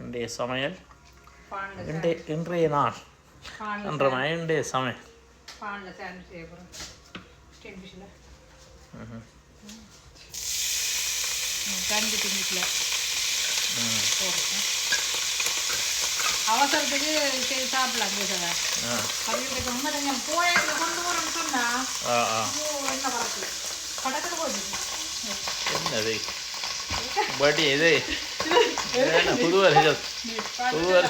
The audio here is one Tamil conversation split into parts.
இன்றைய சமையல் இன்றைய நாள் இன்றைய சமையல் அவசரத்துக்கு சரி சாப்பிடலாம் என்னது பட் இது புதுவர் புதுவர்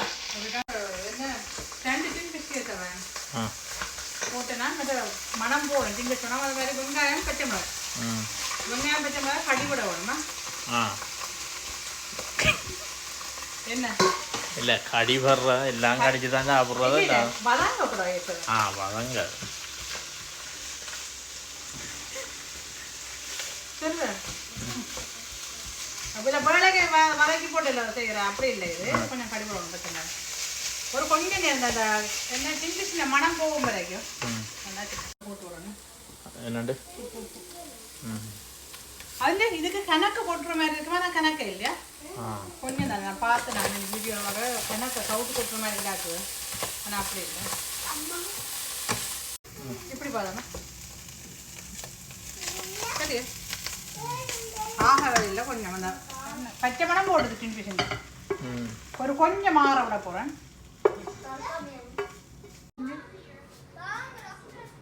போட்டேன்னா மனம் போடும் திங்க சொன்னால் அது மாதிரி வெங்காயம் பச்சை மிளகு வெங்காயம் பச்சை மிளகு கடி கூட வேணுமா என்ன இல்லை கடி வர்ற எல்லாம் கடிச்சு தான் சாப்பிட்றது வதங்க கூட வதங்க சரி அப்போ வேலைக்கு வதக்கி போட்டு இல்லை செய்கிறேன் அப்படி இல்லை இது கொஞ்சம் கடி போடணும் பச்சை ஒரு கொஞ்சம் நேரம் அந்த என்ன சின்ன சின்ன மனம் போகும் வரைக்கும் போட்டு விடணும் என்னண்டு அது இதுக்கு கணக்கு போட்டுற மாதிரி இருக்குமா நான் கணக்கு இல்லையா கொஞ்சம் தான் நான் பார்த்து நான் வீடியோவாக கணக்கு கவுட்டு கொட்டுற மாதிரி இல்லாக்கு ஆனால் அப்படி இல்லை இப்படி பார்த்தோன்னா சரி ஆகவே இல்லை கொஞ்சம் அந்த பச்சை மணம் போடுது டின்பிஷன் ஒரு கொஞ்சம் மாற விட போகிறேன்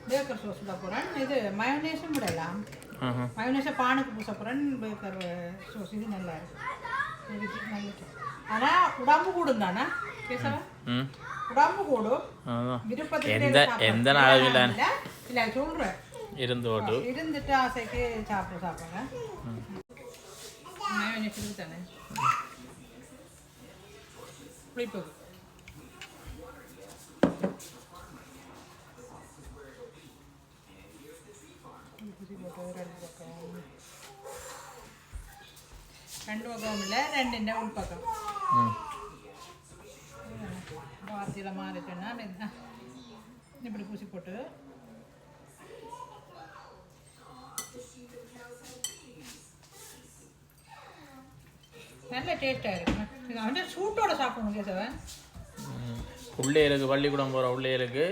பேக்கர் சோஸ் விட போகிறேன் இது மயோனேஸும் விடலாம் மயோனேஸை பானுக்கு பூச போகிறேன் பேக்கர் சோஸ் இது நல்லா இருக்கு நல்ல ஆனால் உடம்பு கூடும் தானே பேசவா உடம்பு கூடும் விருப்பத்துக்கு எந்த நாளும் இல்லை சொல்கிறேன் இருந்துட்டு ஆசைக்கு சாப்பிடுங்க மயோனேஸ் இருக்கு தானே புளிப்போக்கு ரெண்டு பக்கம் இல்லை ரெண்டு உள்பக்கம் வார்த்தையில் மாறிட்டேன்னா இப்படி பூசி போட்டு நல்ல டேஸ்டாக இருக்கும் இது வந்து சூட்டோட சாப்பிடணும் கேசவன் பிள்ளைகளுக்கு பள்ளிக்கூடம் போகிற பிள்ளைகளுக்கு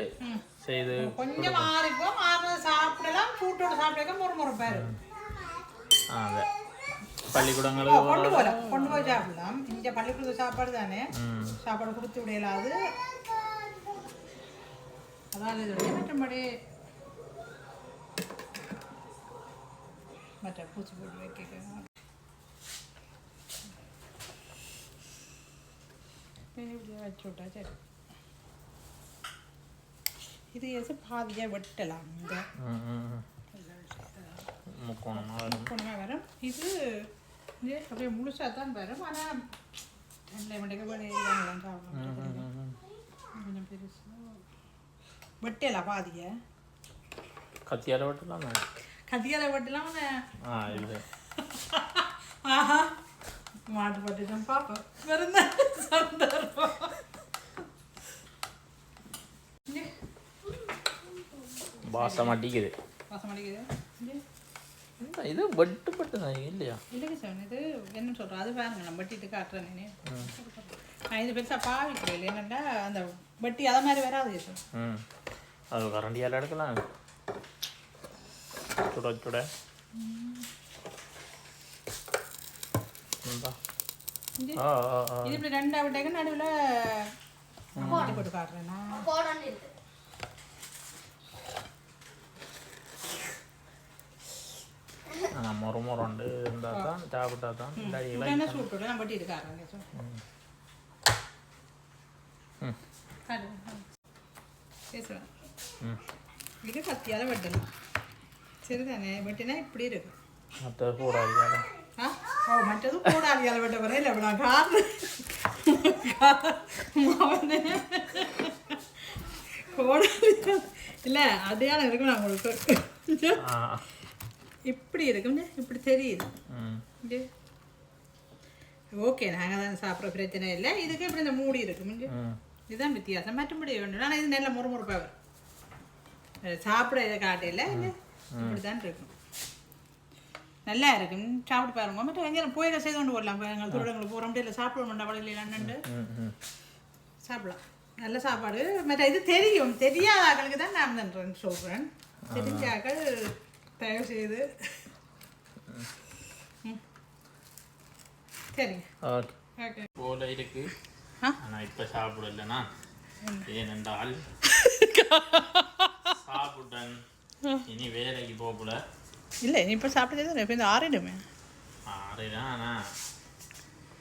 செய்து கொஞ்சம் மாறிப்போம் மாறினது சாப்பிடலாம் சூட்டோட சாப்பிடலாம் முறுமுறுப்பாரு பள்ளிக்கூடங்களுக்கு கொண்டு போய் சாப்பிடலாம் இங்கே பள்ளிக்கூட சாப்பாடு தானே சாப்பாடு கொடுத்து விடையலாது அதாவது இதோடைய மற்றபடி மற்ற பூச்சி போட்டு வைக்க வச்சு விட்டா சரி இது எது பாதியாக வெட்டலாம் இந்த முக்கோணமாக வரும் இது அப்படியே முழுசாக தான் வரும் ஆனால் ரெண்டை மணிக்கு வெளியெல்லாம் சாப்பிடலாம் கொஞ்சம் பெருசாக வெட்டலாம் பாதியை கத்தியால் வெட்டலாம் கத்தியால் வெட்டலாம் இது ஆஹா மாட்டு போட்டு தான் பார்ப்போம் வருந்த சந்தர்ப்பம் வாசம் அடிக்குது இது வெட்டு தான் இல்லையா இல்லைங்க சார் இது என்ன சொல்கிறேன் அது பாருங்க நான் வெட்டிட்டு காட்டுறேன் நான் இது பெருசாக பாவிக்கிறேன் இல்லை என்னென்னா அந்த வெட்டி அதை மாதிரி வராது சார் அது கரண்டியால் எடுக்கலாம் சுட சுட இது இப்படி ரெண்டா விட்டாக்க நடுவில் போட்டு காட்டுறேன்னா முறமுறண்டு இருந்தால் தான் சாப்பிட்டா தான் என்ன சூட்டோட நான் பட்டி இருக்காங்க பேசுவேன் இது கத்தியால் வெட்டலாம் சரிதானே வெட்டினா இப்படி இருக்கு மற்ற கூடாது மற்றது கூடாதியால் வெட்ட போகிறேன் இல்லை நான் காரணம் கூடாது இல்லை அடையாளம் இருக்கும் நான் உங்களுக்கு இப்படி இருக்குங்க இப்படி தெரியுது ஓகே நாங்கள் தான் சாப்பிட்ற பிரச்சனை இல்லை இதுக்கு இப்படி இந்த மூடி இருக்கும் இதுதான் வித்தியாசம் மற்றபடி வேணும் ஆனால் இது நல்ல முறுமுறுப்பாக வரும் சாப்பிட இதை காட்டையில் இப்படி தான் இருக்கும் நல்லா இருக்கும் சாப்பிட்டு பாருங்க மட்டும் எங்கே போயிட செய்து கொண்டு போடலாம் இப்போ எங்கள் திருடங்களை போகிற முடியல சாப்பிட மாட்டா வழியில் அண்ணன்ட்டு சாப்பிடலாம் நல்ல சாப்பாடு மற்ற இது தெரியும் தெரியாத ஆக்களுக்கு தான் நான் தன்றேன் சொல்கிறேன் தெரிஞ்ச ஆக்கள் தயவு செய்து சரிங்க ஓகே போல இருக்கு ஆனால் இப்போ சாப்பிடலண்ணா ஏனென்றால் சாப்பிட்டேன் இனி வேலைக்கு போகல இல்லை நீ இப்போ சாப்பிட்டது இப்போ இந்த ஆறிடுமே ஆறுதான் ஆனால்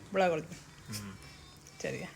இவ்வளோ கொடுத்து சரியா